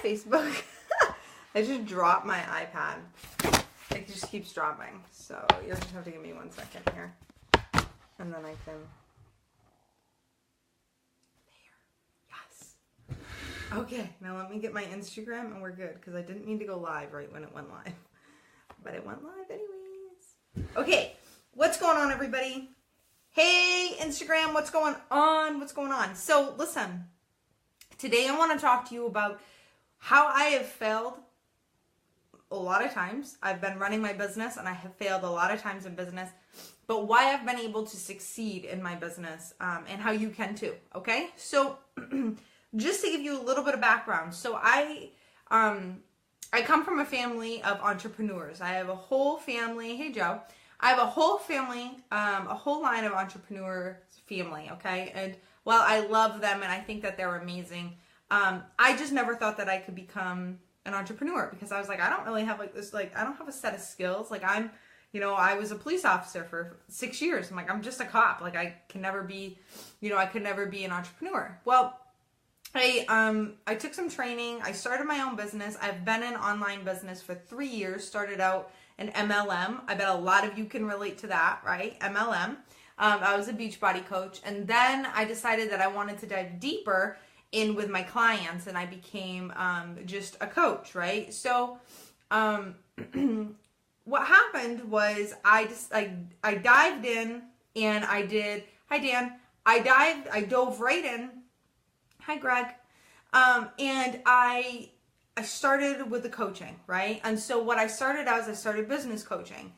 Facebook. I just dropped my iPad. It just keeps dropping. So you'll just have to give me 1 second here. And then I can... There. Yes. Okay, now let me get my Instagram and we're good. Because I didn't mean to go live right when it went live. But it went live anyways. Okay, what's going on, everybody? Hey, Instagram, what's going on? What's going on? So, listen. Today I want to talk to you about how I have failed a lot of times. I've been running my business and I have failed a lot of times in business, but why I've been able to succeed in my business, and how you can too, okay? So just to give you a little bit of background. So I come from a family of entrepreneurs. I have a whole family. Hey, Joe. I have a whole family, a whole line of entrepreneur family, okay? And while I love them and I think that they're amazing, I just never thought that I could become an entrepreneur because I was like, I don't really have like this, like, I don't have a set of skills. Like I was a police officer for 6 years. I'm like, I'm just a cop. Like I can never be, I could never be an entrepreneur. Well, I took some training. I started my own business. I've been in online business for 3 years, started out in MLM. I bet a lot of you can relate to that, right? MLM. I was a Beachbody coach. And then I decided that I wanted to dive deeper in with my clients and I became just a coach, right? So what happened was I dived in and I did, hi Dan, I dove right in. Hi Greg. And I started with the coaching, right? And so what I started as, I started business coaching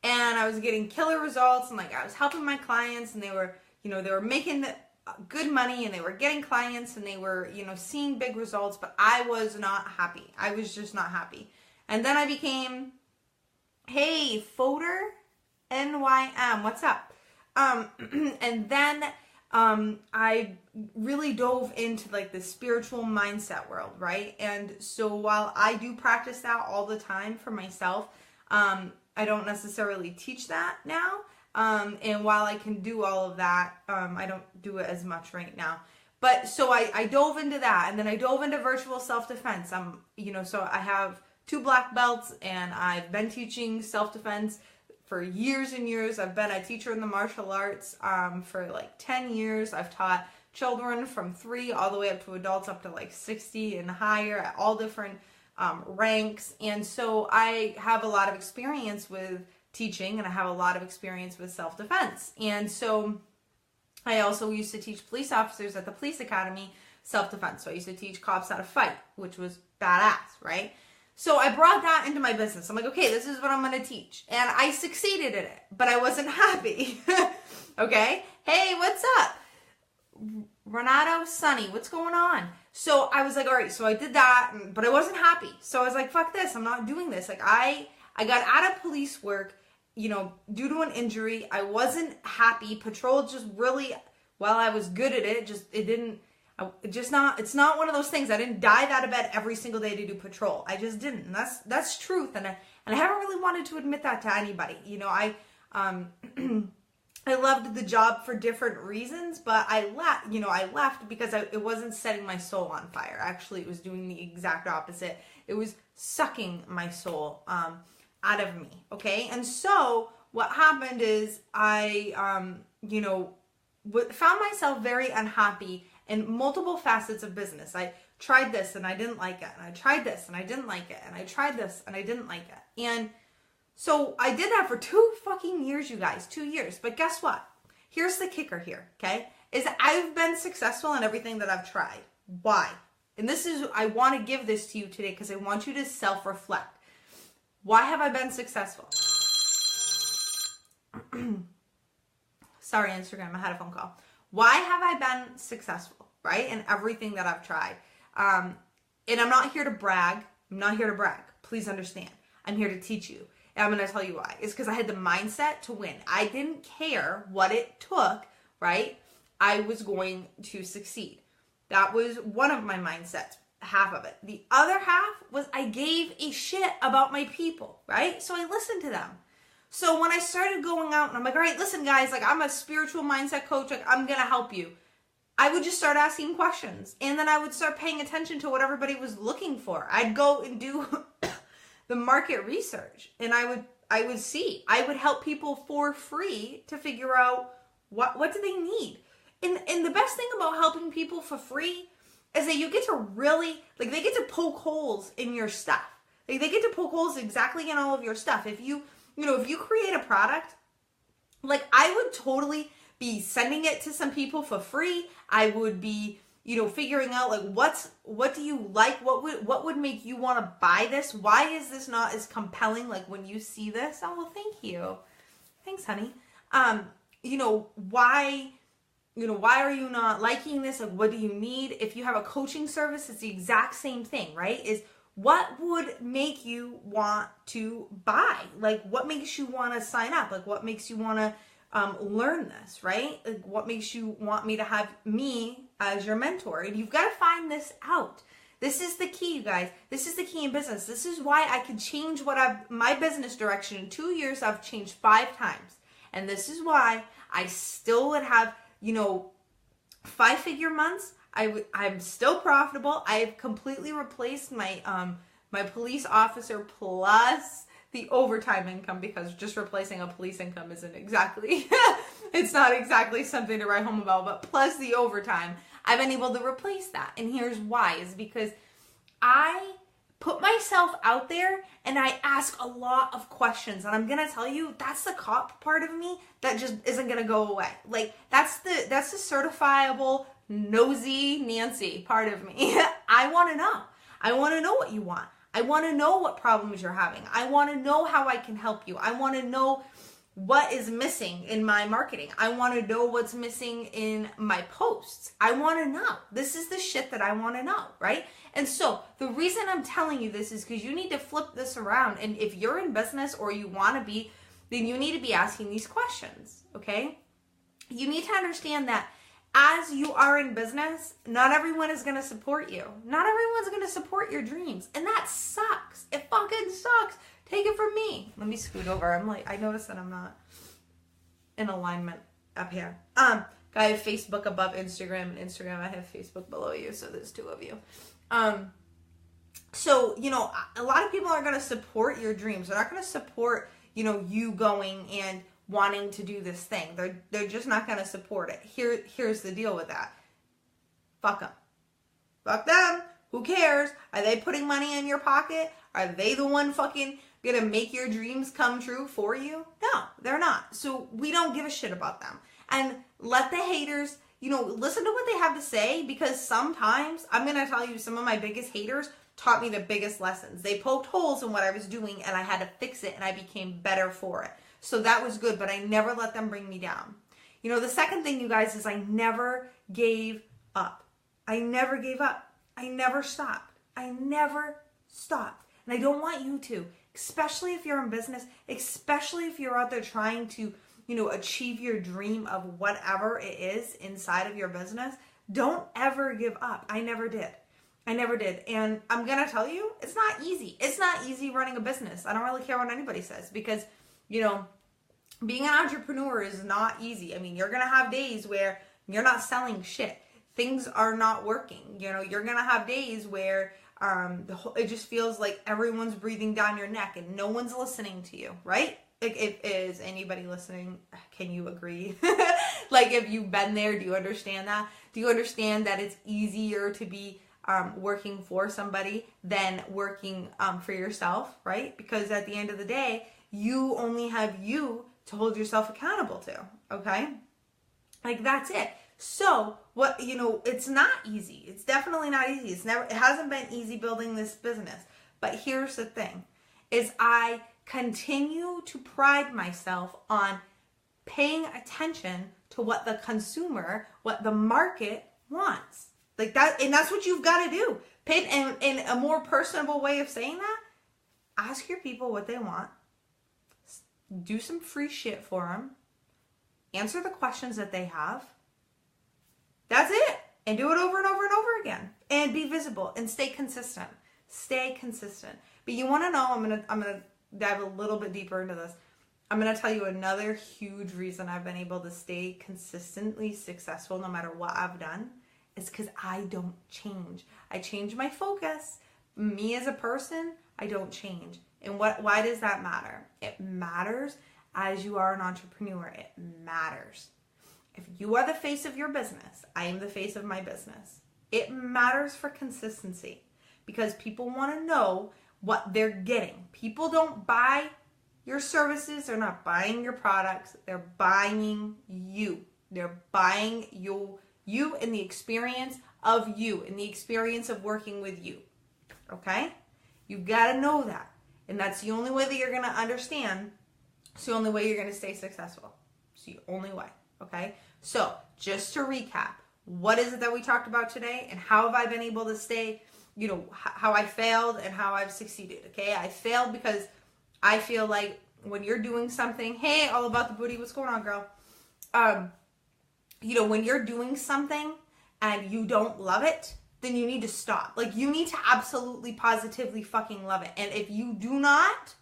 and I was getting killer results and like I was helping my clients and they were, they were making good money and they were getting clients and they were, seeing big results, but I was not happy. I was just not happy. And then I became, hey, Foder NYM, what's up? And then I really dove into like the spiritual mindset world, right? And so while I do practice that all the time for myself, I don't necessarily teach that now. And while I can do all of that, I don't do it as much right now. But so I dove into that and then I dove into virtual self-defense. So I have 2 black belts and I've been teaching self-defense for years and years. I've been a teacher in the martial arts for like 10 years. I've taught children from 3 all the way up to adults up to like 60 and higher at all different ranks. And so I have a lot of experience with teaching and I have a lot of experience with self-defense. And so I also used to teach police officers at the police academy self-defense. So I used to teach cops how to fight, which was badass, right? So I brought that into my business. I'm like, okay, this is what I'm going to teach. And I succeeded in it, but I wasn't happy. Okay. Hey, what's up? Renato, Sunny, what's going on? So I was like, all right, so I did that, but I wasn't happy. So I was like, fuck this. I'm not doing this. Like I got out of police work, due to an injury. I wasn't happy. Patrol just really, while I was good at it, it's not one of those things. I didn't dive out of bed every single day to do patrol. I just didn't. And that's truth. And I haven't really wanted to admit that to anybody. I loved the job for different reasons, but I left because it wasn't setting my soul on fire. Actually, it was doing the exact opposite. It was sucking my soul out of me. Okay. And so what happened is I, found myself very unhappy in multiple facets of business. I tried this and I didn't like it. And I tried this and I didn't like it. And I tried this and I didn't like it. And so I did that for 2 fucking years, you guys, 2 years. But guess what? Here's the kicker here, okay? Is I've been successful in everything that I've tried. Why? And I want to give this to you today because I want you to self-reflect. Why have I been successful? Sorry, Instagram, I had a phone call. Why have I been successful, right? In everything that I've tried. And I'm not here to brag. I'm not here to brag. Please understand. I'm here to teach you. And I'm going to tell you why. It's because I had the mindset to win. I didn't care what it took, right? I was going to succeed. That was one of my mindsets, half of it. The other half was I gave a shit about my people, right? So I listened to them. So when I started going out and I'm like, all right, listen guys, like I'm a spiritual mindset coach. Like I'm going to help you. I would just start asking questions, and then I would start paying attention to what everybody was looking for. I'd go and do the market research, and I would see. I would help people for free to figure out what do they need. And the best thing about helping people for free is that you get to really, like, they get to poke holes in your stuff. Like, they get to poke holes exactly in all of your stuff. If you create a product, like, I would totally be sending it to some people for free. I would be, figuring out, like, what do you like? What would make you want to buy this? Why is this not as compelling? Like, when you see this, oh, well, thank you. Thanks, honey. Why are you not liking this? Like, what do you need? If you have a coaching service, it's the exact same thing, right? Is what would make you want to buy? Like, what makes you want to sign up? Like, what makes you want to learn this, right? Like, what makes you want me to have me as your mentor? And you've got to find this out. This is the key, you guys. This is the key in business. This is why I could change my business direction. In 2 years, I've changed 5 times. And this is why I still would have, 5-figure months. I'm still profitable. I've completely replaced my my police officer plus the overtime income, because just replacing a police income isn't exactly, it's not exactly something to write home about, but plus the overtime, I've been able to replace that. And here's why, is because I put myself out there and I ask a lot of questions. And I'm going to tell you, that's the cop part of me that just isn't going to go away. Like, that's the certifiable nosy Nancy part of me. I want to know. I want to know what you want. I want to know what problems you're having. I want to know how I can help you. I want to know what is missing in my marketing. I want to know what's missing in my posts. I want to know. This is the shit that I want to know, right? And so the reason I'm telling you this is because you need to flip this around. And if you're in business or you want to be, then you need to be asking these questions, okay? You need to understand that as you are in business, not everyone is going to support you. Not everyone's going to support your dreams. And that sucks. It fucking sucks. Take it from me. Let me scoot over. I noticed that I'm not in alignment up here. I have Facebook above Instagram, and Instagram, I have Facebook below you. So there's 2 of you. So, a lot of people are going to support your dreams. They're not going to support, you going and wanting to do this thing. They're just not going to support it. Here's the deal with that. Fuck them. Fuck them. Who cares? Are they putting money in your pocket? Are they the one fucking gonna make your dreams come true for you? No, they're not. So we don't give a shit about them. And let the haters, listen to what they have to say, because sometimes, I'm gonna tell you, some of my biggest haters taught me the biggest lessons. They poked holes in what I was doing, and I had to fix it, and I became better for it. So that was good, but I never let them bring me down. The second thing, you guys, is I never gave up. I never gave up. I never stopped. I never stopped. And I don't want you to, especially if you're in business, especially if you're out there trying to, achieve your dream of whatever it is inside of your business. Don't ever give up. I never did. And I'm going to tell you, it's not easy. It's not easy running a business. I don't really care what anybody says, because, being an entrepreneur is not easy. I mean, you're going to have days where you're not selling shit. Things are not working. You're going to have days where it just feels like everyone's breathing down your neck and no one's listening to you, right? Like, is anybody listening? Can you agree? Like, if you've been there, do you understand that? Do you understand that it's easier to be working for somebody than working for yourself, right? Because at the end of the day, you only have you to hold yourself accountable to, okay? Like, that's it. So, it's not easy. It's definitely not easy. It hasn't been easy building this business. But here's the thing, is I continue to pride myself on paying attention to what the consumer, what the market wants. Like that, and that's what you've got to do. In a more personable way of saying that, ask your people what they want. Do some free shit for them. Answer the questions that they have. That's it. And do it over and over and over again. And be visible and stay consistent. Stay consistent. But you want to know, I'm gonna dive a little bit deeper into this. I'm going to tell you another huge reason I've been able to stay consistently successful no matter what I've done is because I don't change. I change my focus. Me as a person, I don't change. And why does that matter? It matters as you are an entrepreneur. It matters. If you are the face of your business, I am the face of my business. It matters for consistency because people want to know what they're getting. People don't buy your services. They're not buying your products. They're buying you. They're buying you and the experience of you and the experience of working with you. Okay? You've got to know that. And that's the only way that you're going to understand. It's the only way you're going to stay successful. It's the only way. Okay? So, just to recap, what is it that we talked about today and how have I been able to stay, how I failed and how I've succeeded. Okay? I failed because I feel like when you're doing something, hey, all about the booty, what's going on, girl? When you're doing something and you don't love it, then you need to stop. Like, you need to absolutely, positively fucking love it. And if you do not,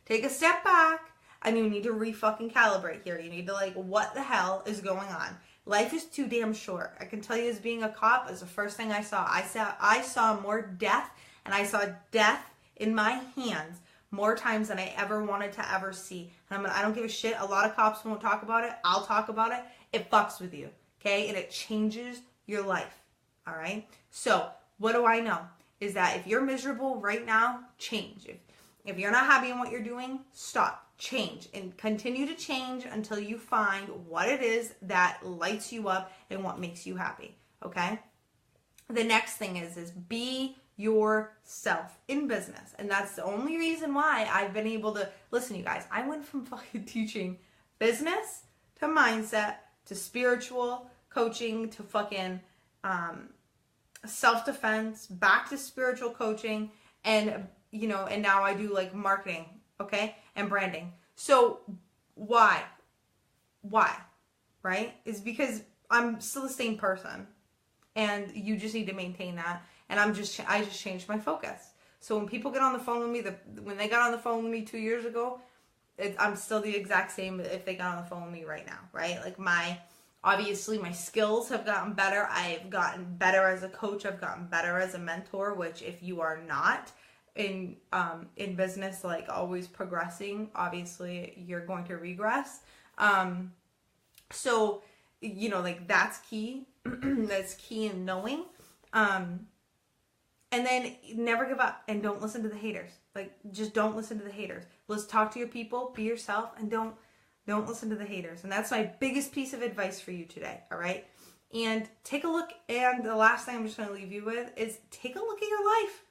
take a step back and you need to re-fucking calibrate here. You need to, what the hell is going on? Life is too damn short. I can tell you, as being a cop, is the first thing I saw. I saw more death, and I saw death in my hands more times than I ever wanted to ever see. And I don't give a shit. A lot of cops won't talk about it. I'll talk about it. It fucks with you, okay? And it changes your life, all right? So what do I know? Is that if you're miserable right now, change. If you're not happy in what you're doing, stop. Change. And continue to change until you find what it is that lights you up and what makes you happy, okay? The next thing is be yourself in business. And that's the only reason why I've been able to, listen, you guys, I went from fucking teaching business to mindset to spiritual coaching to fucking self-defense, back to spiritual coaching, and and now I do marketing, okay, and branding. So why, right? Is because I'm still the same person, and you just need to maintain that. And I just changed my focus. So when people get on the phone with me, when they got on the phone with me 2 years ago, I'm still the exact same if they got on the phone with me right now, right? Obviously my skills have gotten better. I've gotten better as a coach. I've gotten better as a mentor, which if you are not in business, always progressing, obviously you're going to regress. So, that's key. That's key in knowing. And then never give up and don't listen to the haters. Just don't listen to the haters. Let's talk to your people, be yourself, and don't listen to the haters. And that's my biggest piece of advice for you today, all right? And take a look, and the last thing I'm just going to leave you with is take a look at your life.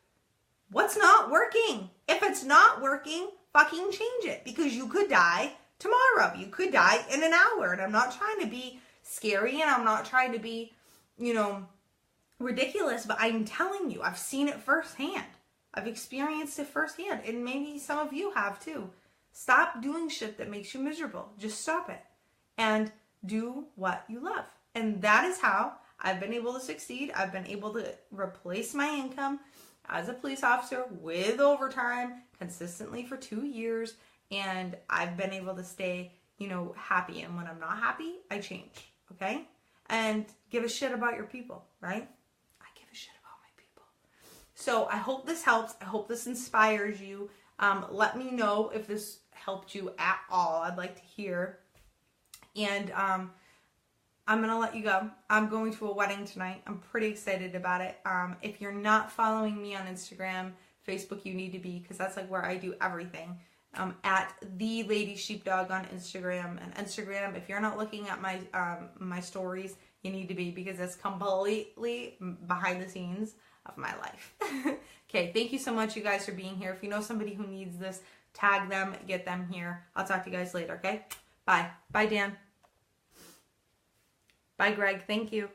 What's not working? If it's not working, fucking change it, because you could die tomorrow. You could die in an hour. And I'm not trying to be scary, and I'm not trying to be, ridiculous, but I'm telling you, I've seen it firsthand. I've experienced it firsthand, and maybe some of you have too. Stop doing shit that makes you miserable. Just stop it and do what you love. And that is how I've been able to succeed. I've been able to replace my income as a police officer with overtime consistently for 2 years, and I've been able to stay, happy. And when I'm not happy, I change, okay? And give a shit about your people, right? So I hope this helps. I hope this inspires you. Let me know if this helped you at all. I'd like to hear. And I'm going to let you go. I'm going to a wedding tonight. I'm pretty excited about it. If you're not following me on Instagram, Facebook, you need to be, because that's where I do everything. At The Lady Sheepdog on Instagram. And Instagram, if you're not looking at my my stories, you need to be, because it's completely behind the scenes of my life. Okay, thank you so much, you guys, for being here. If you know somebody who needs this, tag them, get them here. I'll talk to you guys later, okay? Bye. Bye, Dan. Bye, Greg. Thank you.